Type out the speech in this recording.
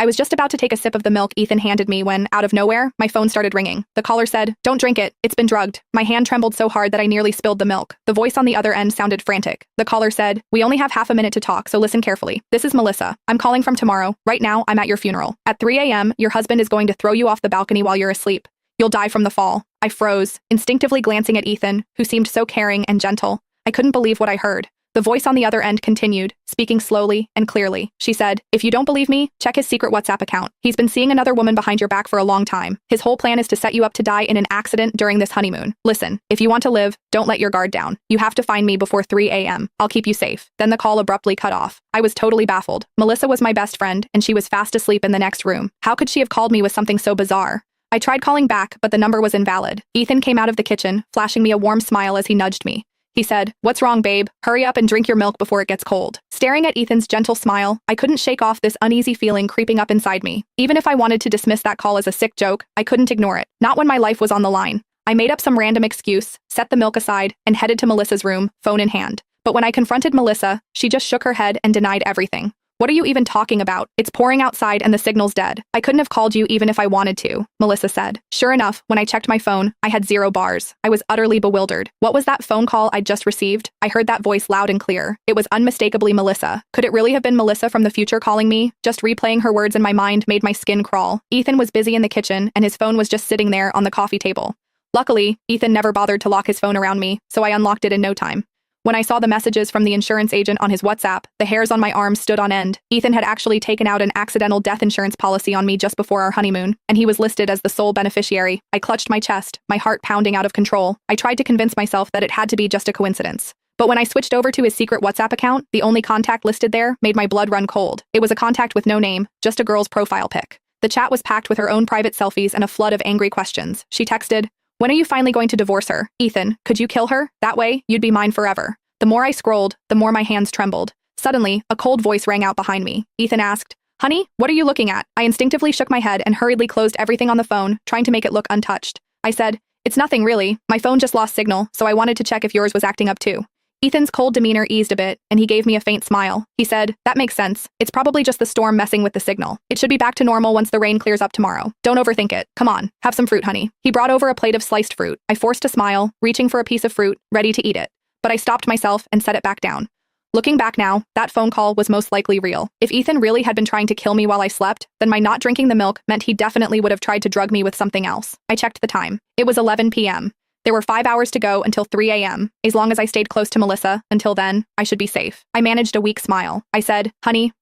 I was just about to take a sip of the milk Ethan handed me when, out of nowhere, my phone started ringing. The caller said, "Don't drink it. It's been drugged." My hand trembled so hard that I nearly spilled the milk. The voice on the other end sounded frantic. The caller said, "We only have half a minute to talk, so listen carefully. This is Melissa. I'm calling from tomorrow. Right now, I'm at your funeral. At 3 a.m., your husband is going to throw you off the balcony while you're asleep. You'll die from the fall." I froze, instinctively glancing at Ethan, who seemed so caring and gentle. I couldn't believe what I heard. The voice on the other end continued, speaking slowly and clearly. She said, "If you don't believe me, check his secret WhatsApp account. He's been seeing another woman behind your back for a long time. His whole plan is to set you up to die in an accident during this honeymoon. Listen, if you want to live, don't let your guard down. You have to find me before 3 a.m. I'll keep you safe." Then the call abruptly cut off. I was totally baffled. Melissa was my best friend, and she was fast asleep in the next room. How could she have called me with something so bizarre? I tried calling back, but the number was invalid. Ethan came out of the kitchen, flashing me a warm smile as he nudged me. He said, "What's wrong, babe? Hurry up and drink your milk before it gets cold." Staring at Ethan's gentle smile, I couldn't shake off this uneasy feeling creeping up inside me. Even if I wanted to dismiss that call as a sick joke, I couldn't ignore it. Not when my life was on the line. I made up some random excuse, set the milk aside, and headed to Melissa's room, phone in hand. But when I confronted Melissa, she just shook her head and denied everything. "What are you even talking about? It's pouring outside and the signal's dead. I couldn't have called you even if I wanted to," Melissa said. Sure enough, when I checked my phone, I had 0 bars. I was utterly bewildered. What was that phone call I'd just received? I heard that voice loud and clear. It was unmistakably Melissa. Could it really have been Melissa from the future calling me? Just replaying her words in my mind made my skin crawl. Ethan was busy in the kitchen, and his phone was just sitting there on the coffee table. Luckily, Ethan never bothered to lock his phone around me, so I unlocked it in no time. When I saw the messages from the insurance agent on his WhatsApp, the hairs on my arms stood on end. Ethan had actually taken out an accidental death insurance policy on me just before our honeymoon, and he was listed as the sole beneficiary. I clutched my chest, my heart pounding out of control. I tried to convince myself that it had to be just a coincidence. But when I switched over to his secret WhatsApp account, the only contact listed there made my blood run cold. It was a contact with no name, just a girl's profile pic. The chat was packed with her own private selfies and a flood of angry questions. She texted, "When are you finally going to divorce her? Ethan, could you kill her? That way, you'd be mine forever." The more I scrolled, the more my hands trembled. Suddenly, a cold voice rang out behind me. Ethan asked, "Honey, what are you looking at?" I instinctively shook my head and hurriedly closed everything on the phone, trying to make it look untouched. I said, "It's nothing really. My phone just lost signal, so I wanted to check if yours was acting up too." Ethan's cold demeanor eased a bit, and he gave me a faint smile. He said, "That makes sense. It's probably just the storm messing with the signal. It should be back to normal once the rain clears up tomorrow. Don't overthink it. Come on, have some fruit, honey." He brought over a plate of sliced fruit. I forced a smile, reaching for a piece of fruit, ready to eat it. But I stopped myself and set it back down. Looking back now, that phone call was most likely real. If Ethan really had been trying to kill me while I slept, then my not drinking the milk meant he definitely would have tried to drug me with something else. I checked the time. It was 11 p.m. There were 5 hours to go until 3 a.m. As long as I stayed close to Melissa, until then, I should be safe. I managed a weak smile. I said, "Honey,